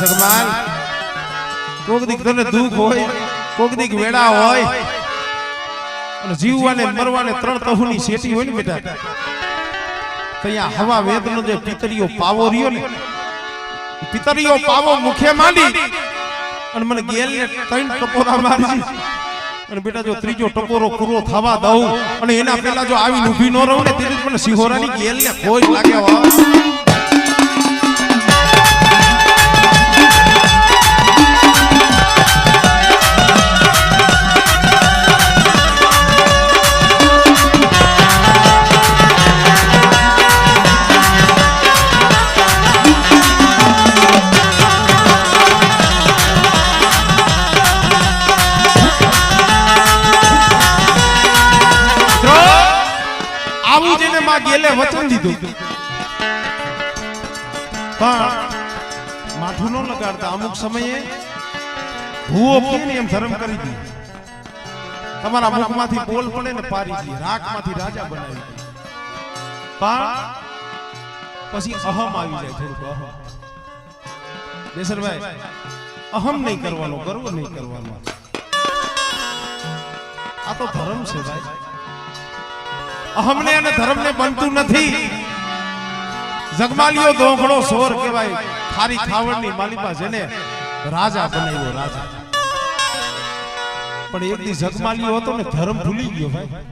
જગમાલ કોક દીક તને દુઃખ હોય કોક દીક વેડા હોય અને જીવવાને મરવાને ત્રણ તહુની શેટી હોય ને બેટા ત્યાં હવા વેદનો જે પિતરીઓ પાવો રહ્યો ને પિતરીઓ પાવો મુખે માંડી અને મને ગેલ ને ત્રણ ટપોરા મારી અને બેટા જો ત્રીજો ટપોરો પૂરો થવા દઉં અને એના પહેલા જો આવીને ઊભી ન રહું ને તેથી મને સિંહોરાની ગેલ ને કોઈ લાગે ગેલે વચન દીધું પણ માથું ન લગાડતા અમુક સમયે ભૂવો પીને એમ ધર્મ કરી દી તમારા મુખમાંથી બોલ પડે ને પારી દી રાખમાંથી રાજા બનાવી દી પણ પછી અહમ આવી જાય થોડુંક અહમ દેસરભાઈ અહમ નહીં કરવાનો ગર્વ નહીં કરવાનો આ તો ધર્મ છે ભાઈ અહમને અને ધર્મને બનતું નથી જગમાલિયો દોઘડો સોર કહેવાય ખારી ખાવડની માલિકા જેને રાજા બનાવ્યો રાજા પણ એક દી જગમાલિયો હતો ને ધર્મ ભૂલી ગયો ભાઈ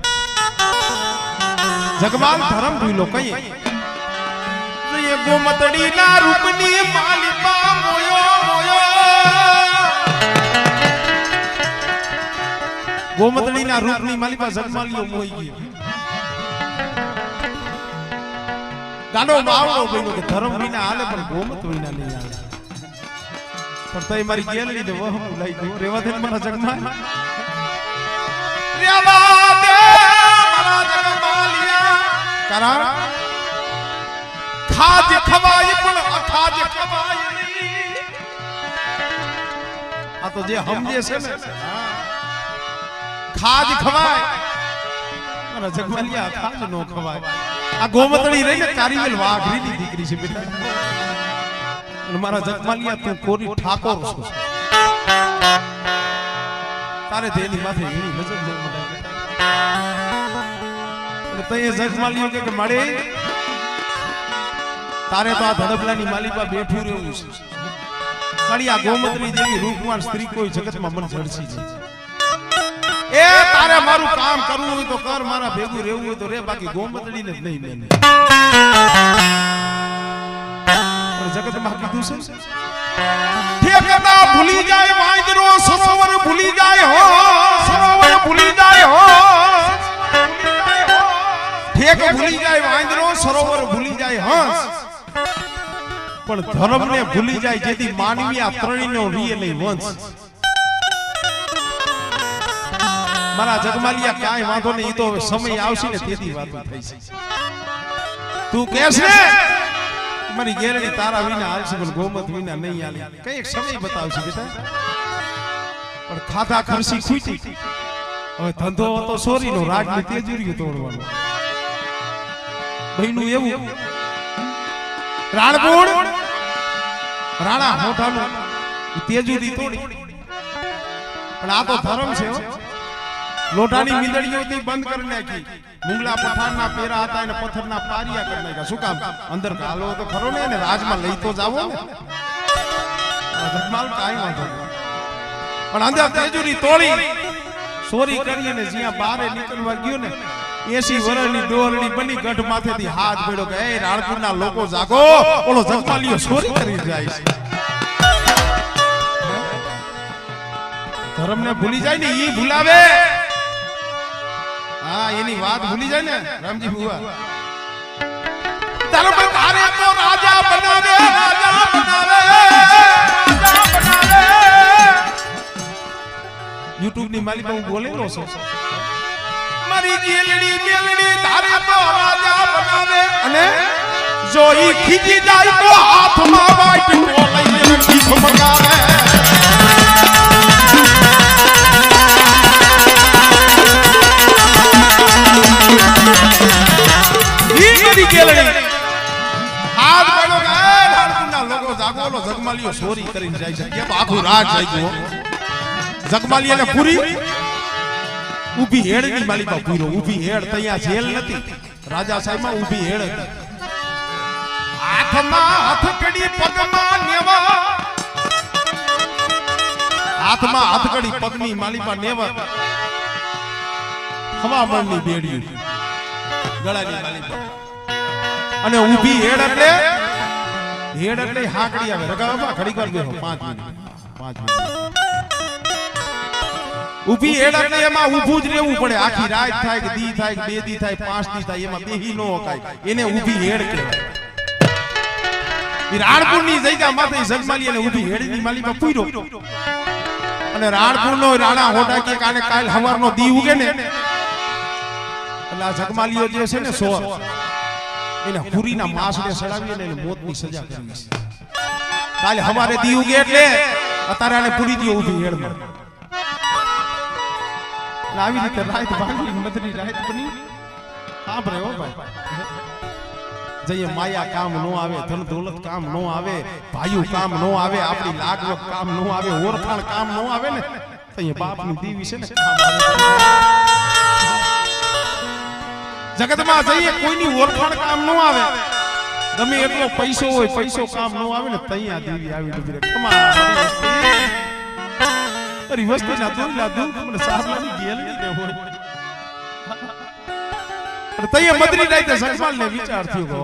જગમાલ ધર્મ ભૂલ્યો કઈ એ ગોમતડીના રૂપની માલિકા મોયો ગોમતડીના રૂપની માલિકા જગમાલિયો મોઈ ગયો ગાડો માવડો બન્યો કે ધર્મ વિના હાલે પણ ગોમત વિના નહીં હાલે પણ તઈ મારી ગેલડી ને વહમ લઈ ગયો રેવા દે મારા જગમાલ રેવા દે મારા જગમાલિયા કારણ ખાજ ખવાય પણ અખાજ ખવાય નહીં આ તો જે સમજે છે ને ખાજ ખવાય મારા જગમાલિયા ખાજ નો ખવાય આ ગોમતડી રહીને કારીવેલ વાઘરીની દીકરી છે બેટા અને મારા જગમાલિયા તું કોરી ઠાકોર છો તારે તેની માથે એની નજર જઈ મને અને તઈ જગમાલિયો કે મળે તારે તો આ ધડબલાની માલિકા બેઠું રહેવું છે મારી આ ગોમતડી જેવી રૂપવાન સ્ત્રી કોઈ જગતમાં મન જડસી છે એ તારે મારું કામ કરવું હોય તો કર મારા ભેગું રહેવું હોય તો રે બાકી ગોમતડી ને જ નહીં મેને પણ જગતમાં કીધું છે ઠેકડા ભૂલી જાય વાંદરો સરોવર ભૂલી જાય હો સરોવર ભૂલી જાય હો ઠેક ભૂલી જાય વાંદરો સરોવર ભૂલી જાય હંસ પણ ધર્મને ભૂલી જાય જેથી માનવી આ ત્રણેયનો રીએ નહીં વંશ મારા જગમાલિયા ક્યાંય વાંધો નહીં તો સમય આવશે ને તેથી વાતો થઈ છે તું કહેશ ને મારી ગેરડી તારા વિના હાલશે પણ ગોમત વિના નહીં હાલે કઈ એક સમય બતાવશે બેટા પણ ખાધા ખરસી ખૂટી હવે ધંધો હતો સોરીનો રાજની તેજુરીઓ તોડવાનો બહેનું એવું રાણપુર રાણા મોઢાનું તેજુરી તોડી પણ આ તો ધર્મ છે હો લોટાની મીંદડીઓથી બંધ કરી નાખી મુંગલા પઠાણના પેરા હતા એને પથ્થરના પારિયા કરી નાખ્યા શું કામ અંદર ગાલો તો ખરો ને એને રાજમાં લઈ તો જાવો ને જગમાલ કાઈ વાંધો પણ અંદર તેજુરી તોડી ચોરી કરી અને જ્યાં બારે નીકળવા ગયો ને 80 વર્ષની ડોરડી બની ગઢ માથેથી હાથ ભેડો કે એ રાણપુરના લોકો જાગો ઓલો જગમાલિયો ચોરી કરી જાય છે ધર્મને ભૂલી જાય ને ઈ ભૂલાવે હા એની વાત ભૂલી જાય ને રામજી બુઆ ધર્મ તારે તો રાજા બનાવે રાજા બનાવે YouTube ની માલિકા હું બોલેલો છું મારી ગેલડી મેલડી તારે તો રાજા બનાવે અને જો ઈ ખીજી જાય તો હાથમાં વાઈટ કો લઈને ભીખ મંગાવે ચોરી કરીને જાય છે કેમ આખું રાત જાગ્યો જગમાલિયાને પૂરી ઊભી હેડની માલિકા પૂરો ઊભી હેડ તૈયા જેલ નથી રાજા સાહેબમાં ઊભી હેડ હતી હાથમાં હથકડી પગમાં નેવા હાથમાં હથકડી પગની માલિકા નેવા હવામણની બેડી ગળાની માલિકા અને ઊભી હેડ એટલે હાકડી આવે રગાવા ઘડી કર દેજો 5 મિનિટ ઊભી હેડ એટલે એમાં ઊભું જ રહેવું પડે આખી રાત થાય કે દી થાય કે 2 દી થાય 5 દી થાય એમાં બેહી નો હકાય એને ઊભી હેડ કહેવાય ઈ રાણપુરની જગ્યા માથે જગમાલી અને ઊભી હેડની માલીમાં પૂર્યો અને રાણપુરનો રાણા હોટા કે કાને કાલ હવારનો દી ઉગે ને એટલે આ જગમાલીઓ જે છે ને સોર એને પૂરીના માંસને સડાવીને એને મોતની સજા કરવી છે કાલે હવારે દી ઉગે એટલે અત્યારે આને પૂરી દીઓ ઊભી હેડમાં આવી રીતે રાત ભાંગી મધની રાત બની સાંભળે હો ભાઈ જઈએ માયા કામ નો આવે ધન દોલત કામ નો આવે ભાઈઓ કામ નો આવે આપણી લાગવત કામ નો આવે ઓળખાણ કામ નો આવે ને તો એ બાપની દીવી છે ને કામ આવે જગતમાં જઈએ કોઈની ઓળખાણ કામ નો આવે ગમે એટલો પૈસો હોય પૈસો કામ નો આવે ને તૈયા દેવી આવી ડૂબી રે કમા અરે વસ્તુ ના તો લાદુ મને સાસલાની ગેલ ની હોય અરે તૈયા મદરી રાઈતે જગમાલ ને વિચાર થયો ગો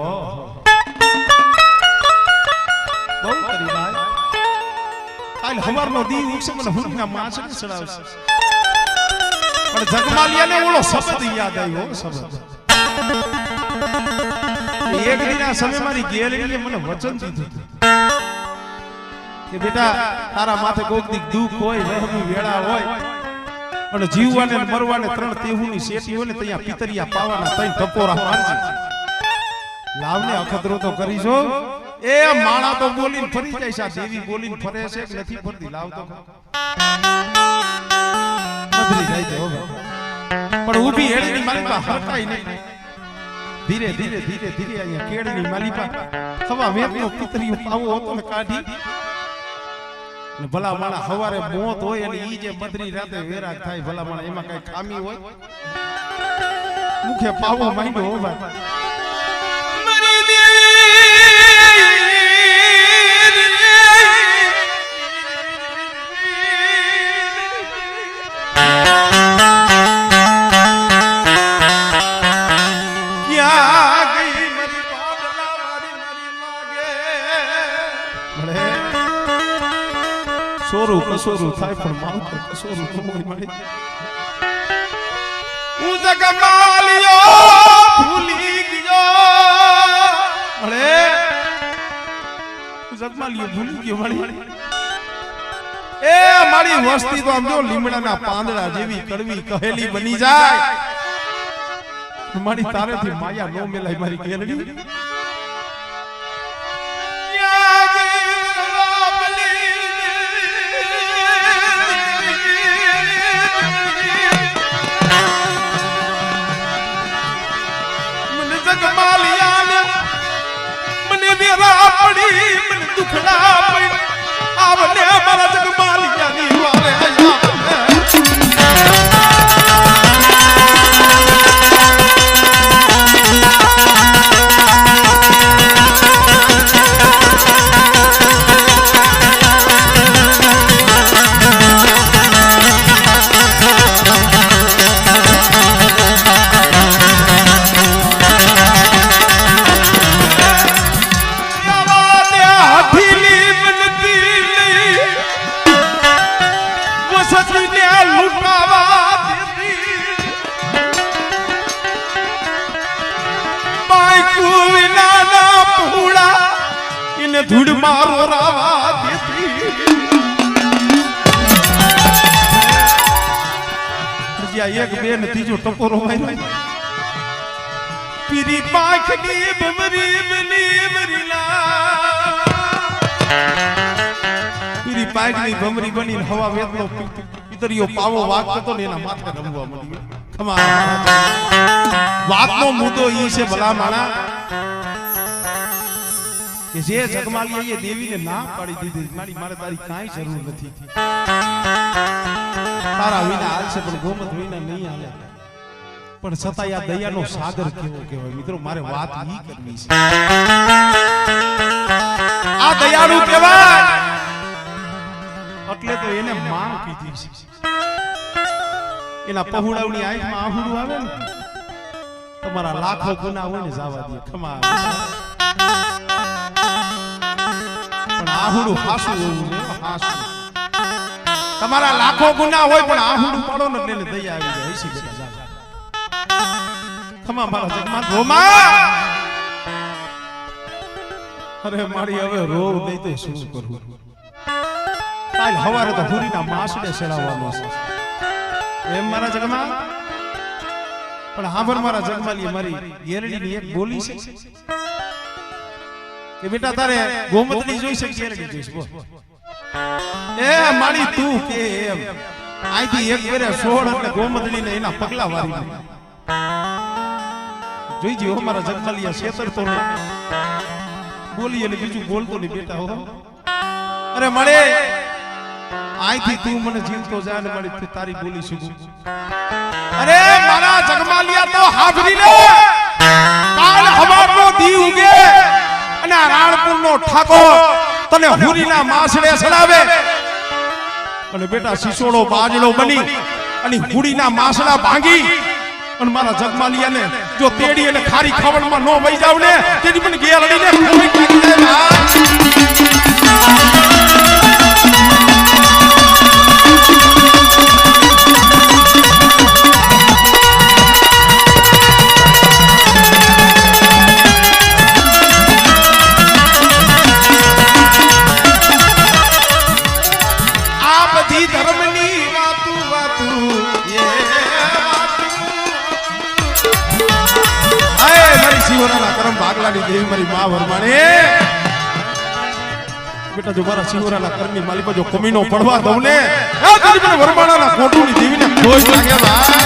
બહુ કરી ભાઈ કાલ હવારનો દી ઉગશે મને હુંના માછને ચડાવશે પણ જગમાલિયાને ઓલો શબ્દ યાદ આવ્યો શબ્દ એક દિના સમય મારી ગેલડીએ મને વચન દીધું કે બેટા તારા માથે કોઈક દી દુઃખ હોય વહેમી વેળા હોય અને જીવવાને અને મરવાને 3 તેહુની શેટી હોય ને ત્યાં પિતરિયા પાવાના 3 ટપોરા મારજે લાવને અખતરો તો કરીશો એ માણા તો બોલીને ફરી જાય છે આ દેવી બોલીને ફરે છે કે નથી ફરતી લાવ તો મધરી જાય છે પણ ઊભી હેડીની માલિકા હરકાઈ નહીં ધીરે ધીરે ધીરે ધીરે અહીંયા કેળની માલિકા ખવા વેપનો પિતરિયો પાવો હતો ને કાઢી ને ભલા માણા હવારે મોત હોય અને ઈ જે મધરી રાતે વેરાગ થાય ભલા માણા એમાં કઈ ખામી હોય મુખે પાવો માંડ્યો હો ભાઈ સોરું કસોરું થાય પણ માવતર કસોરું તો મોય મળી હું જગમાલિયો ભૂલી ગયો અરે હું જગમાલિયો ભૂલી ગયો મળી એ મારી વસ્તી તો આમ જો લીમડાના પાંદડા જેવી કડવી કહેલી બની જાય મારી તારેથી માયા નો મેલાય મારી કેલડી મને વેરા પડી મને દુખડા પડી આવને મારા જગમાલિયાની વારે ધૂળ મારો રાવા દેતી જ્યાં એક બે ને ત્રીજો ટપોરો માર્યો પીરી પાંખની ભમરી બની મરીલા પીરી પાંખની ભમરી બની હવા વેતનો પિતરીઓ પાવો વાગતો તો ને એના માથે રમવા મળ્યો ખમા વાતનો મુદ્દો ઈ છે ભલા માણા કે જે જગમાલીએ દેવીને ના પાડી દીધી મારી મારે તારી કાંઈ જરૂર નથી તારા વિના હાલશે પણ ગોમત વિના નહીં હાલે પણ છતાં આ દયાનો સાગર કેવો કહેવાય મિત્રો મારે વાત ઈ કરવી છે આ દયાળુ કહેવાય એટલે તો એને માં કીધી છે એના પહોળાવની આંખમાં આહુડું આવે ને તમારા લાખો ગુના હોય ને જવા દે ખમા પણ આહુડું હાસું હોવું જોઈએ હાસું તમારા લાખો ગુના હોય પણ આહુડું પડો ને એટલે દયા આવી જાય હસી બેટા ખમા મારા જગમાન રોમા અરે મારી હવે રોવ નહીં તો શું કરું કાલ હવારે તો હુરીના માસડે સેડાવવાનો છે એમ મારા જગમાં પણ હાંભર મારા જગમાલી મારી ગેરડીની એક બોલી છે કે બેટા તારે ગોમતની જોઈ છે ગેરડી જોઈશ બોલ એ મારી તું કે એમ આઈથી એક વેરે 16 એટલે ગોમતડીને એના પગલા વારી જોઈ જીઓ મારા જગમાલિયા છેતરતો ને બોલી એટલે બીજું બોલતો નહીં બેટા હો અરે મળે આઈથી તું મને જીવતો જા ને મળી તું તારી બોલી શકું અરે મારા જગમાલિયા તો હાજરી લે કાલ હવારનો દી ઉગે અને આ રાણપુરનો ઠાકોર તને હુરીના માસડે સડાવે અને બેટા સિસોડો બાજડો બની અને હુરીના માસડા ભાંગી અને મારા જગમાલિયાને જો તેડી અને ખારી ખવડમાં નો વઈ જાવ ને તેની પણ ગેલડીને ખોઈ નાખી દે દેવી મારી માં વરમાણે બેટા જો મારા સિંહોરાના કરની માલી પર જો કમીનો પડવા દઉં ને એ તારી મને વરમાણાના કોટુની દેવીને કોઈ લાગે ભાઈ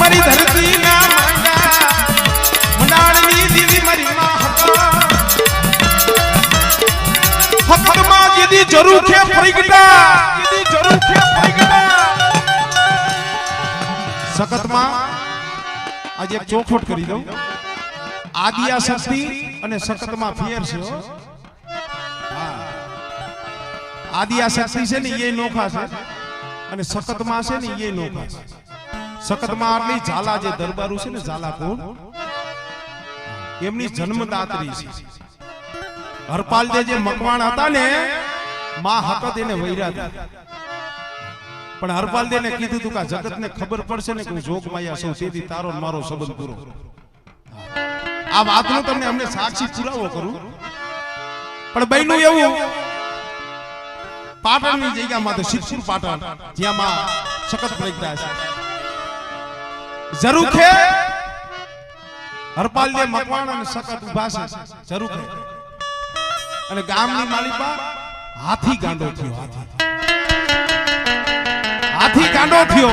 મારી ધરતી ના માંડા મંડાણની દેવી મારી માં હકમાં જેદી જરૂર છે પ્રગટા જેદી જરૂર છે પ્રગટા સકતમાં આજે એક ચોખવટ કરી દઉં આદિયા શક્તિ અને સકતમાં ફેર છે હા આદિયા શક્તિ છે ને એ નોખા છે અને સકતમાં છે ને એ નોખા છે સકતમાં આટલી ઝાલા જે દરબારુ છે ને ઝાલા કોણ એમની જન્મદાત્રી છે હરપાલ જે મકવાણ હતા ને માં હકત એને વૈરા હતા પણ હરપાલ દેને કીધું તું કે જગતને ખબર પડશે ને કે હું જોગ માયા છું તેથી તારો મારો સંબંધ પૂરો આ વાતનો તમને અમને સાક્ષી પુરાવો કરું પણ બહેનું એવું પાટણની જગ્યામાં તો સિદ્ધપુર પાટણ જ્યાં માં સખત પ્રજ્ઞા છે જરૂર છે હરપાલ દે મકવાણ અને સખત ઉભા છે જરૂર છે અને ગામની માલિકા હાથી ગાંડો થયો હાથી ગાંડો થયો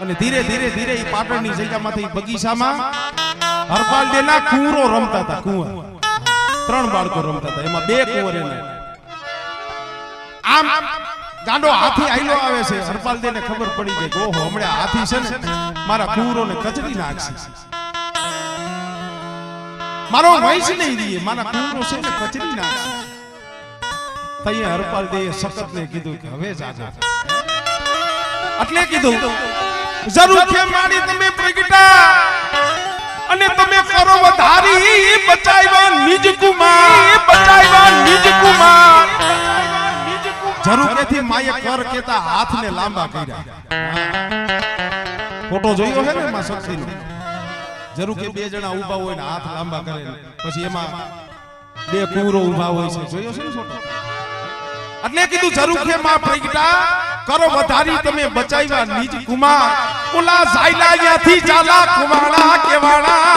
અને ધીરે ધીરે ધીરે એ પાટણની જગ્યામાંથી બગીચામાં હરપાલ દેના કુંવરો રમતા હતા કુંવર 3 બાળકો રમતા હતા એમાં 2 કુંવર એને આમ ગાંડો હાથી આઈલો આવે છે હરપાલ દેને ખબર પડી ગઈ ઓહો હમણાં હાથી છે ને મારા કુંવરોને કચડી નાખશે મારો વંશ નહીં દીએ મારા કુંવરો છે ને કચડી નાખશે તઈએ હરપાલ દે સખતને કીધું કે હવે જાગો એટલે કીધું જરૂર છે મારી તમે પ્રગટા અને તમે કરો વધારી બચાવ્યા નિજ કુમાર જરૂર કેથી માયે કર કેતા હાથને લાંબા કર્યા ફોટો જોયો હે ને માં શક્તિનો જરૂર કે 2 જણા ઊભા હોય ને હાથ લાંબા કરે પછી એમાં 2 કુંવરો ઊભા હોય છે જોયો છે ને ફોટો એટલે કીધું જરૂર કે માં પ્રગટા કરો વધારી તમે બચાવ્યા નિજ કુમાર ઓલા ઝાઈલા યાથી ચાલા કુવાણા કેવાણા